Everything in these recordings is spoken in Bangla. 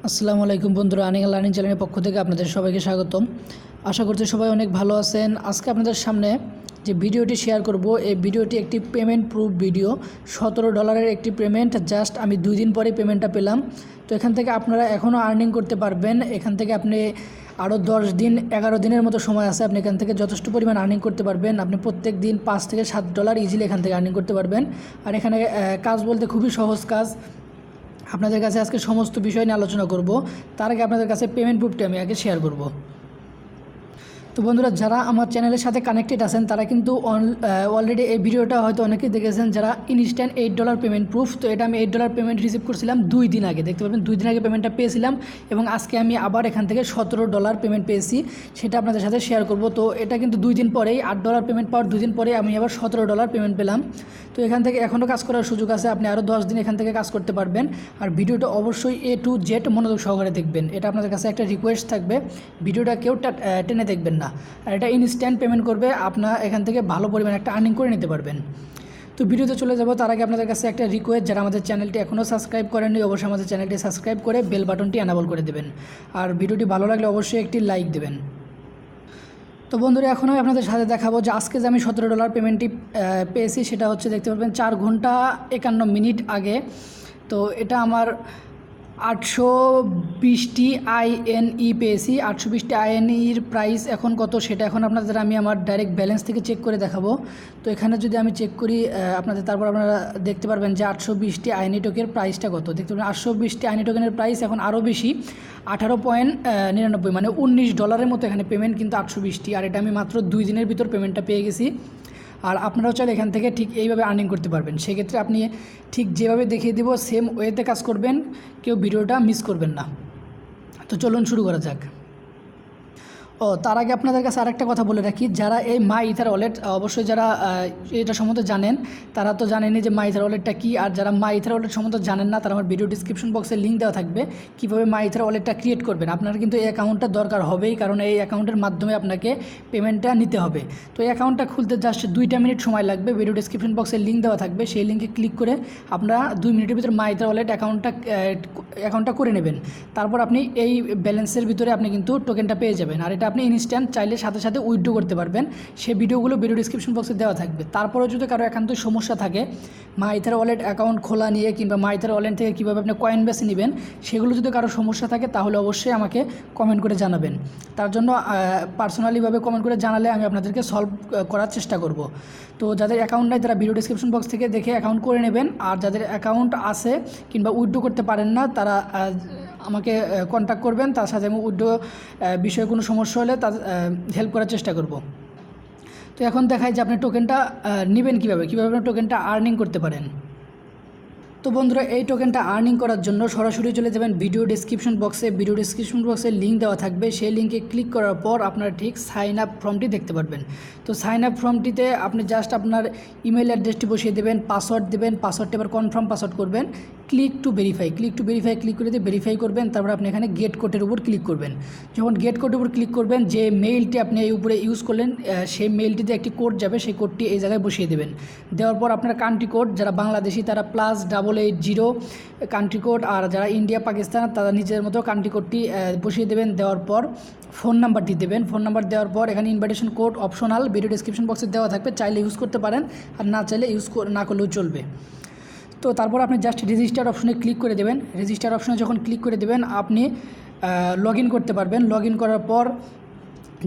আসসালামু আলাইকুম বন্ধুরা, আর্নিং অ্যান্ড লার্নিং চ্যানেলের পক্ষ থেকে আপনাদের সবাইকে স্বাগতম। আশা করছি সবাই অনেক ভালো আছেন। আজকে আপনাদের সামনে যে ভিডিওটি শেয়ার করব, এই ভিডিওটি একটি পেমেন্ট প্রুফ ভিডিও। $17 একটি পেমেন্ট, জাস্ট আমি 2 দিন পরে পেমেন্টটা পেলাম। তো এখান থেকে আপনারা এখনও আর্নিং করতে পারবেন। এখান থেকে আপনি আরও 10 দিন 11 দিনের মতো সময় আছে, আপনি এখান থেকে যথেষ্ট পরিমাণ আর্নিং করতে পারবেন। আপনি প্রত্যেক দিন $5 থেকে $7 ইজিলি এখান থেকে আর্নিং করতে পারবেন। আর এখানে কাজ বলতে খুবই সহজ কাজ। আপনাদের কাছে আজকে সমস্ত বিষয় নিয়ে আলোচনা করব। তার আগে আপনাদের কাছে পেমেন্ট প্রুফটি আমি আগে শেয়ার করব। তো বন্ধুরা, যারা আমার চ্যানেলের সাথে কানেক্টেড আছেন তারা কিন্তু অলরেডি এই ভিডিওটা হয়তো অনেকেই দেখেছেন, যারা ইনস্ট্যান্ট $8 পেমেন্ট প্রুফ। তো এটা আমি $8 পেমেন্ট রিসিভ করছিলাম 2 দিন আগে, দেখতে পাবেন 2 দিন আগে পেমেন্টটা পেয়েছিলাম এবং আজকে আমি আবার এখান থেকে $17 পেমেন্ট পেয়েছি, সেটা আপনাদের সাথে শেয়ার করব। তো এটা কিন্তু 2 দিন পরেই, $8 পেমেন্ট পাওয়ার 2 দিন পরে আমি আবার $17 পেমেন্ট পেলাম। তো এখান থেকে এখনও কাজ করার সুযোগ আছে, আপনি আরও 10 দিন এখান থেকে কাজ করতে পারবেন। আর ভিডিওটা অবশ্যই A to Z মনোযোগ সহকারে দেখবেন, এটা আপনাদের কাছে একটা রিকোয়েস্ট থাকবে। ভিডিওটা কেউ টেনে দেখবেন না। আর এটা ইনস্ট্যান্ট পেমেন্ট করবে, আপনার এখান থেকে ভালো পরিমাণে একটা আর্নিং করে নিতে পারবেন। তো ভিডিওতে চলে যাব, তার আগে আপনাদের কাছে একটা রিকোয়েস্ট, যারা আমাদের চ্যানেলটি এখনও সাবস্ক্রাইব করেননি অবশ্যই আমাদের চ্যানেলটি সাবস্ক্রাইব করে বেল বাটনটি এনাবল করে দেবেন। আর ভিডিওটি ভালো লাগলে অবশ্যই একটি লাইক দেবেন। তো বন্ধুরা, এখন আমি আপনাদের সাথে দেখাবো যে আজকে যে আমি $17 পেমেন্টটি পেয়েছি, সেটা হচ্ছে দেখতে পারবেন 4 ঘন্টা 51 মিনিট আগে। তো এটা আমার 820টি INE পেয়েছি। 820টি INEর প্রাইস এখন কত সেটা এখন আপনাদের আমি আমার ডাইরেক্ট ব্যালেন্স থেকে চেক করে দেখাবো। তো এখানে যদি আমি চেক করি আপনাদের, তারপর আপনারা দেখতে পারবেন যে 820টি INE টোকেনের প্রাইসটা কত। দেখতে পাবেন 820টি INE টোকেনের প্রাইস এখন আরও বেশি, 18.99, মানে $19 মতো এখানে পেমেন্ট, কিন্তু 820টি। আর এটা আমি মাত্র 2 দিনের ভিতর পেমেন্টটা পেয়ে গেছি। আর আপনারাও চাইলে এখান থেকে ঠিক এইভাবে আর্নিং করতে পারবেন। সেক্ষেত্রে আপনি ঠিক যেভাবে দেখিয়ে দেবো সেম ওয়েতে কাজ করবেন, কেউ ভিডিওটা মিস করবেন না। তো চলুন শুরু করা যাক। তার আগে আপনাদের কাছে আরেকটা কথা বলে রাখি, যারা এই মাইথার ওয়ালেট, অবশ্যই যারা এটা সম্বন্ধে জানেন তারা তো জানেনই যে মাইথার ওয়ালেটটা কী। আর যারা মাইথার ওয়ালেট সম্বন্ধে জানেন না, তারা আমার ভিডিও ডিসক্রিপশন বক্সে লিঙ্ক দেওয়া থাকবে কীভাবে মাইথার ওয়ালেটটা ক্রিয়েট করবেন। আপনার কিন্তু এই অ্যাকাউন্টটা দরকার হবেই, কারণ এই অ্যাকাউন্টের মাধ্যমে আপনাকে পেমেন্টটা নিতে হবে। তো এই অ্যাকাউন্টটা খুলতে জাস্ট 2 মিনিট সময় লাগবে। ভিডিও ডিসক্রিপশন বক্সে লিঙ্ক দেওয়া থাকবে, সেই লিঙ্কে ক্লিক করে আপনারা 2 মিনিটের ভিতরে মাইথার ওয়ালেট অ্যাকাউন্টটা করে নেবেন। তারপর আপনি এই ব্যালেন্সের ভিতরে আপনি কিন্তু টোকেনটা পেয়ে যাবেন। আর এটা আপনি ইনস্ট্যান্ট চাইলে সাথে সাথে উইথড্র করতে পারবেন। সেই ভিডিওগুলো ভিডিও ডিসক্রিপশন বক্সে দেওয়া থাকবে। তারপরেও যদি কারো একান্ত সমস্যা থাকে মাইথার ওয়ালেট অ্যাকাউন্ট খোলা নিয়ে, কিংবা মাইথার ওয়ালেট থেকে কীভাবে আপনি কয়েন বেছে নেবেন, সেগুলো যদি কারো সমস্যা থাকে তাহলে অবশ্যই আমাকে কমেন্ট করে জানাবেন। তার জন্য পার্সোনালিভাবে কমেন্ট করে জানালে আমি আপনাদেরকে সলভ করার চেষ্টা করব। তো যাদের অ্যাকাউন্ট নাই তারা ভিডিও ডিসক্রিপশন বক্স থেকে দেখে অ্যাকাউন্ট করে নেবেন। আর যাদের অ্যাকাউন্ট আছে কিংবা উইথড্র করতে পারেন না, তারা আমাকে কন্ট্যাক্ট করবেন, তার সাথে আমি উইথড্র বিষয়ে কোনো সমস্যা হলে তার হেল্প করার চেষ্টা করব। তো এখন দেখায় যে আপনি টোকেনটা নেবেন কীভাবে আপনি টোকেনটা আর্নিং করতে পারেন। তো বন্ধুরা, এই টোকেনটা আর্নিং করার জন্য সরাসরি চলে যাবেন ভিডিও ডিসক্রিপশন বক্সে। ভিডিও ডিসক্রিপশন বক্সে লিঙ্ক দেওয়া থাকবে, সেই লিঙ্কে ক্লিক করার পর আপনারা ঠিক সাইন আপ ফর্মটি দেখতে পারবেন। তো সাইন আপ ফর্মটিতে আপনি জাস্ট আপনার ইমেল অ্যাড্রেসটি বসিয়ে দেবেন, পাসওয়ার্ড দেবেন, পাসওয়ার্ডটি এবার কনফার্ম পাসওয়ার্ড করবেন, ক্লিক টু ভেরিফাই ক্লিক করে দিয়ে ভেরিফাই করবেন। তারপর আপনি এখানে গেট কোডের উপর ক্লিক করবেন। যখন গেট কোডের উপর ক্লিক করবেন, যে মেইলটি আপনি এই উপরে ইউজ করলেন সেই মেইলটিতে একটি কোড যাবে, সেই কোডটি এই জায়গায় বসিয়ে দেবেন। দেওয়ার পর আপনার কান্ট্রি কোড, যারা বাংলাদেশি তারা +880 কান্ট্রি কোড, আর যারা ইন্ডিয়া পাকিস্তান তারা নিজের মতো কান্ট্রি কোডটি বসিয়ে দেবেন। দেওয়ার পর ফোন নাম্বারটি দেবেন। ফোন নাম্বার দেওয়ার পর এখানে invitation code optional, video description বক্সে দেওয়া থাকবে, চাইলে ইউজ করতে পারেন আর না চাইলে ইউজ না করলেও চলবে। তো তারপর আপনি জাস্ট রেজিস্টার অপশনে ক্লিক করে দেবেন। রেজিস্টার অপশনে যখন ক্লিক করে দেবেন আপনি লগ ইন করতে পারবেন। লগ ইন করার পর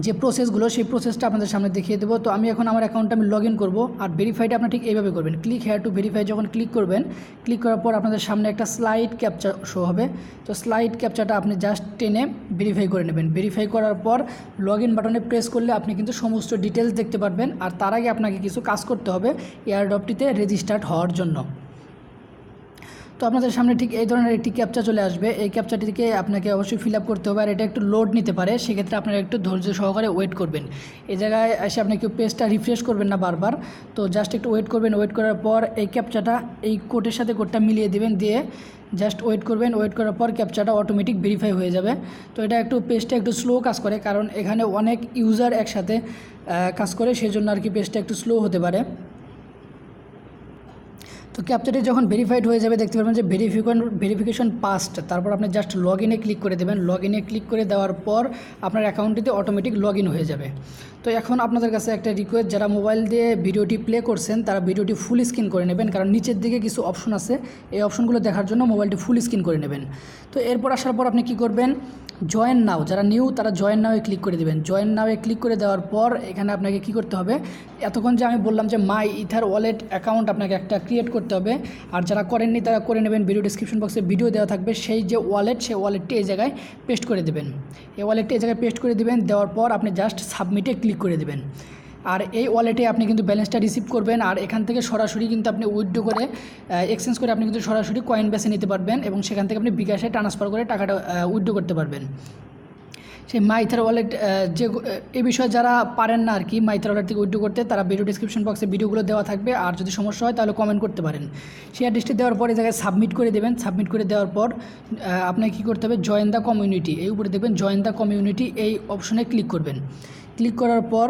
যে প্রসেসগুলো, সেই প্রসেসটা আপনাদের সামনে দেখিয়ে দেবো। তো আমি এখন আমার অ্যাকাউন্টটা আমি লগ ইন করবো। আর ভেরিফাইটা আপনি ঠিক এইভাবে করবেন, ক্লিক হেয়ার টু ভেরিফাই যখন ক্লিক করবেন, ক্লিক করার পর আপনাদের সামনে একটা স্লাইড ক্যাপচা শো হবে। তো স্লাইড ক্যাপচাটা আপনি জাস্ট টেনে ভেরিফাই করে নেবেন। ভেরিফাই করার পর লগ ইন বাটনে প্রেস করলে আপনি কিন্তু সমস্ত ডিটেলস দেখতে পারবেন। আর তার আগে আপনাকে কিছু কাজ করতে হবে এয়ারড্রপটিতে রেজিস্টার্ড হওয়ার জন্য। তো আপনাদের সামনে ঠিক এই ধরনের একটি ক্যাপচা চলে আসবে। এই ক্যাপচাটিকে আপনাকে অবশ্যই ফিল আপ করতে হবে, আর এটা একটু লোড নিতে পারে, সেক্ষেত্রে আপনারা একটু ধৈর্য সহকারে ওয়েট করবেন। এই জায়গায় এসে আপনি কেউ পেজটা রিফ্রেশ করবেন না বারবার, তো জাস্ট একটু ওয়েট করবেন। ওয়েট করার পর এই ক্যাপচাটা এই কোডের সাথে কোডটা মিলিয়ে দেবেন, দিয়ে জাস্ট ওয়েট করবেন। ওয়েট করার পর ক্যাপচাটা অটোমেটিক ভেরিফাই হয়ে যাবে। তো এটা একটু পেজটা একটু স্লো কাজ করে, কারণ এখানে অনেক ইউজার একসাথে কাজ করে, সেজন্য আর কি পেজটা একটু স্লো হতে পারে। তো ক্যাপচাটি যখন ভেরিফাইড হয়ে যাবে দেখতে পারবেন যে ভেরিফিকেশন পাসড, তারপর আপনি জাস্ট লগ ইনে ক্লিক করে দেবেন। লগ ইনে ক্লিক করে দেওয়ার পর আপনার অ্যাকাউন্টটিতে অটোমেটিক লগ ইন হয়ে যাবে। তো এখন আপনাদের কাছে একটা রিকোয়েস্ট, যারা মোবাইল দিয়ে ভিডিওটি প্লে করছেন তারা ভিডিওটি ফুল স্ক্রিন করে নেবেন, কারণ নিচের দিকে কিছু অপশন আছে, এই অপশনগুলো দেখার জন্য মোবাইলটি ফুল স্ক্রিন করে নেবেন। তো এরপর আসার পর আপনি কী করবেন, জয়েন নাও, যারা নিউ তারা জয়েন নাওয়ে ক্লিক করে দেবেন। জয়েন নাওয়ে ক্লিক করে দেওয়ার পর এখানে আপনাকে কী করতে হবে, এতক্ষণ যে আমি বললাম যে মাইইথার ওয়ালেট অ্যাকাউন্ট আপনাকে একটা ক্রিয়েট করতে হবে, আর যারা করেননি তারা করে নেবেন। ভিডিও ডিসক্রিপশন বক্সে ভিডিও দেওয়া থাকবে, সেই যে ওয়ালেট সেই ওয়ালেটটি এই জায়গায় পেস্ট করে দেবেন। এই ওয়ালেটটি এই জায়গায় পেস্ট করে দেবেন, দেওয়ার পর আপনি জাস্ট সাবমিটে ক্লিক করে দেবেন। আর এই ওয়ালেটে আপনি কিন্তু ব্যালেন্সটা রিসিভ করবেন, আর এখান থেকে সরাসরি কিন্তু আপনি উইথড্র করে এক্সচেঞ্জ করে আপনি কিন্তু সরাসরি কয়েন বেছে নিতে পারবেন, এবং সেখান থেকে আপনি বিকাশে ট্রান্সফার করে টাকাটা উইথড্র করতে পারবেন। সেই মাইথার ওয়ালেট যে এই বিষয়ে যারা পারেন না আর কি মাইথার ওয়ালেট থেকে উইথড্র করতে, তারা ভিডিও ডিসক্রিপশন বক্সে ভিডিওগুলো দেওয়া থাকবে, আর যদি সমস্যা হয় তাহলে কমেন্ট করতে পারেন। সেই অ্যাড্রেসটি দেওয়ার পর এই জায়গায় সাবমিট করে দেবেন। সাবমিট করে দেওয়ার পর আপনাকে কী করতে হবে, জয়েন দ্য কমিউনিটি, এই উপরে দেখবেন জয়েন দ্য কমিউনিটি, এই অপশনে ক্লিক করবেন। ক্লিক করার পর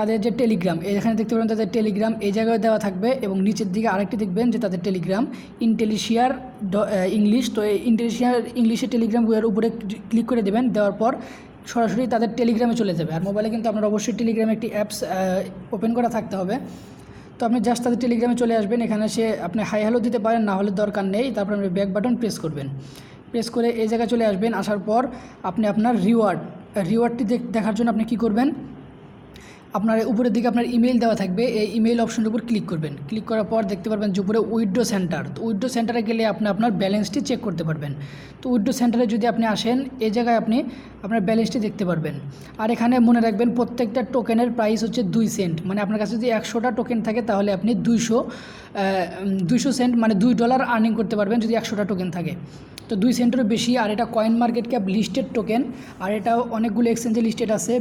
তাদের যে টেলিগ্রাম, এখানে দেখতে পাবেন তাদের টেলিগ্রাম এই জায়গায় দেওয়া থাকবে, এবং নিচের দিকে আরেকটি দেখবেন যে তাদের টেলিগ্রাম ইন্টেলিশিয়ার ইংলিশ। তো এই ইন্টেলিশিয়ার ইংলিশের টেলিগ্রামের উপরে ক্লিক করে দেবেন। দেওয়ার পর সরাসরি তাদের টেলিগ্রামে চলে যাবে। আর মোবাইলে কিন্তু আপনার অবশ্যই টেলিগ্রামে একটি অ্যাপস ওপেন করা থাকতে হবে। তো আপনি জাস্ট তাদের টেলিগ্রামে চলে আসবেন, এখানে সে আপনি হাই হ্যালো দিতে পারেন, না হলে দরকার নেই। তারপর আপনি ব্যাক বাটন প্রেস করবেন, প্রেস করে এই জায়গায় চলে আসবেন। আসার পর আপনি আপনার রিওয়ার্ডটি দেখার জন্য আপনি কী করবেন, আপনার উপরের দিকে আপনার ইমেল দেওয়া থাকবে, এই ইমেল অপশনের উপর ক্লিক করবেন। ক্লিক করার পর দেখতে পারবেন যে উপরে উইথড্র সেন্টার, তো উইথড্র সেন্টারে গেলে আপনি আপনার ব্যালেন্সটি চেক করতে পারবেন। তো উইথড্র সেন্টারে যদি আপনি আসেন, এই জায়গায় আপনি আপনার ব্যালেন্সটি দেখতে পারবেন। আর এখানে মনে রাখবেন প্রত্যেকটা টোকেনের প্রাইস হচ্ছে 2 সেন্ট, মানে আপনার কাছে যদি 100টা টোকেন থাকে তাহলে আপনি 200 সেন্ট মানে $2 আর্নিং করতে পারবেন যদি 100টা টোকেন থাকে। তো 2 সেন্টেরও বেশি। আর এটা coin market cap listed token, আর এটাও অনেকগুলো এক্সচেঞ্জে লিস্টেড আছে,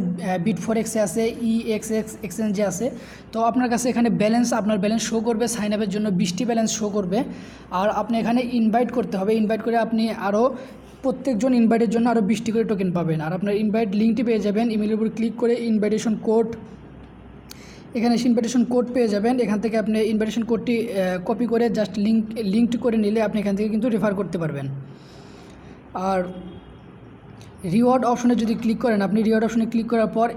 বিটফরেক্সে আছে, EXX এক্সচেঞ্জে আছে। তো আপনার কাছে এখানে আপনার ব্যালেন্স শো করবে, সাইন আপের জন্য 20টি ব্যালেন্স শো করবে। আর আপনি এখানে ইনভাইট করতে হবে, ইনভাইট করে আপনি আরও প্রত্যেকজন ইনভাইটের জন্য আরও 20টি করে টোকেন পাবেন। আর আপনার ইনভাইট লিঙ্কটি পেয়ে যাবেন, ইমেলের উপর ক্লিক করে ইনভাইটেশন কোড, এখানে ইনভাইটেশন কোড পেয়ে যাবেন। এখান থেকে আপনি ইনভাইটেশন কোডটি কপি করে জাস্ট লিঙ্কড করে নিলে আপনি এখান থেকে কিন্তু রেফার করতে পারবেন। আর রিওয়ার্ড অপশনে যদি ক্লিক করেন, আপনি রিওয়ার্ড অপশনে ক্লিক করার পর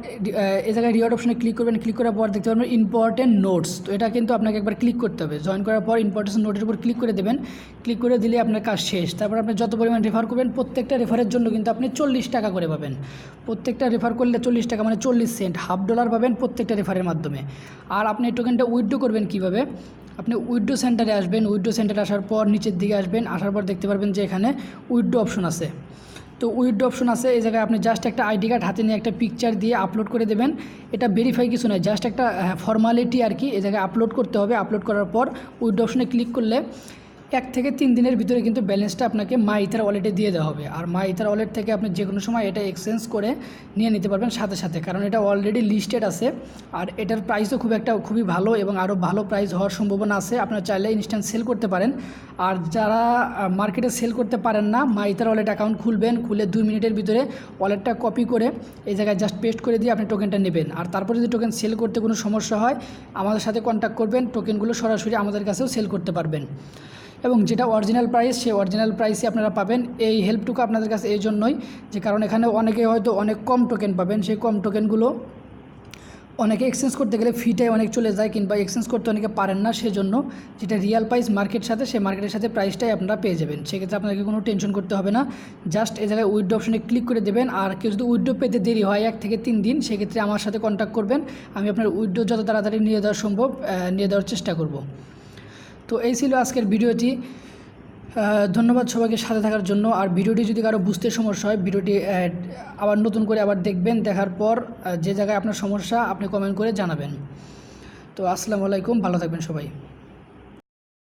এই জায়গায় রিওয়ার্ড অপশনে ক্লিক করবেন। ক্লিক করার পর দেখতে পারবেন ইম্পর্টেন্ট নোটস, তো এটা কিন্তু আপনাকে একবার ক্লিক করতে হবে। জয়েন করার পর ইম্পর্টেন্ট নোটের উপর ক্লিক করে দেবেন। ক্লিক করে দিলে আপনার কাজ শেষ। তারপর আপনি যত পরিমাণ রেফার করবেন, প্রত্যেকটা রেফারের জন্য কিন্তু আপনি 40 টাকা করে পাবেন। প্রত্যেকটা রেফার করলে 40 টাকা মানে 40 সেন্ট, $1/2 পাবেন প্রত্যেকটা রেফারের মাধ্যমে। আর আপনি এই টোকেনটা উইথড্র করবেন কীভাবে, আপনি উইথড্র সেন্টারে আসবেন। উইথড্র সেন্টারে আসার পর নিচের দিকে আসবেন, আসার পর দেখতে পারবেন যে এখানে উইথড্র অপশন আছে। তো উইথড্র অপশন আছে, এই জায়গায় আপনি জাস্ট একটা আইডি কার্ড হাতে নিয়ে একটা পিকচার দিয়ে আপলোড করে দেবেন। এটা ভেরিফাই কিছু নয়, জাস্ট একটা ফর্মালিটি আর কি। এই জায়গায় আপলোড করতে হবে। আপলোড করার পর উইথড্র অপশনে ক্লিক করলে 1 থেকে 3 দিনের ভিতরে কিন্তু ব্যালেন্সটা আপনাকে মাইথার ওয়ালেটে দিয়ে দেওয়া হবে। আর মাইথার ওয়ালেট থেকে আপনি যে কোনো সময় এটা এক্সচেঞ্জ করে নিয়ে নিতে পারবেন সাথে সাথে, কারণ এটা অলরেডি লিস্টেড আছে। আর এটার প্রাইসও খুবই ভালো, এবং আরও ভালো প্রাইস হওয়ার সম্ভাবনা আছে। আপনারা চাইলে ইনস্ট্যান্ট সেল করতে পারেন। আর যারা মার্কেটে সেল করতে পারেন না, মাইথার ওয়ালেট অ্যাকাউন্ট খুলবেন, খুলে 2 মিনিটের ভিতরে ওয়ালেটটা কপি করে এই জায়গায় জাস্ট পেস্ট করে দিয়ে আপনি টোকেনটা নেবেন। আর তারপর যদি টোকেন সেল করতে কোনো সমস্যা হয়, আমাদের সাথে কন্ট্যাক্ট করবেন, টোকেনগুলো সরাসরি আমাদের কাছেও সেল করতে পারবেন। এবং যেটা অরিজিনাল প্রাইস, সেই অরিজিনাল প্রাইসে আপনারা পাবেন। এই হেল্পটুকু আপনাদের কাছে এই জন্যই যে কারণ এখানে অনেকে হয়তো অনেক কম টোকেন পাবেন, সেই কম টোকেনগুলো অনেকে এক্সচেঞ্জ করতে গেলে ফিটাই অনেক চলে যায়, কিংবা এক্সচেঞ্জ করতে অনেকে পারেন না। সেজন্য যেটা রিয়াল প্রাইস মার্কেটের সাথে, সেই মার্কেটের সাথে প্রাইসটাই আপনারা পেয়ে যাবেন। সেক্ষেত্রে আপনাকে কোনো টেনশন করতে হবে না। জাস্ট এই জায়গায় উইথড্র অপশনে ক্লিক করে দেবেন। আর কেউ যদি উইথড্র পেতে দেরি হয় 1 থেকে 3 দিন, সেক্ষেত্রে আমার সাথে কন্ট্যাক্ট করবেন। আমি আপনার উইথড্র যত তাড়াতাড়ি নিয়ে দেওয়া সম্ভব নিয়ে দেওয়ার চেষ্টা করব। তো এই ছিল আজকের ভিডিওটি। ধন্যবাদ সবাইকে সাথে থাকার জন্য। আর ভিডিওটি যদি কারো বুঝতে সমস্যা হয়, ভিডিওটি আবার নতুন করে আবার দেখবেন। দেখার পর যে জায়গায় আপনার সমস্যা আপনি কমেন্ট করে জানাবেন। তো আসসালামু আলাইকুম, ভালো থাকবেন সবাই।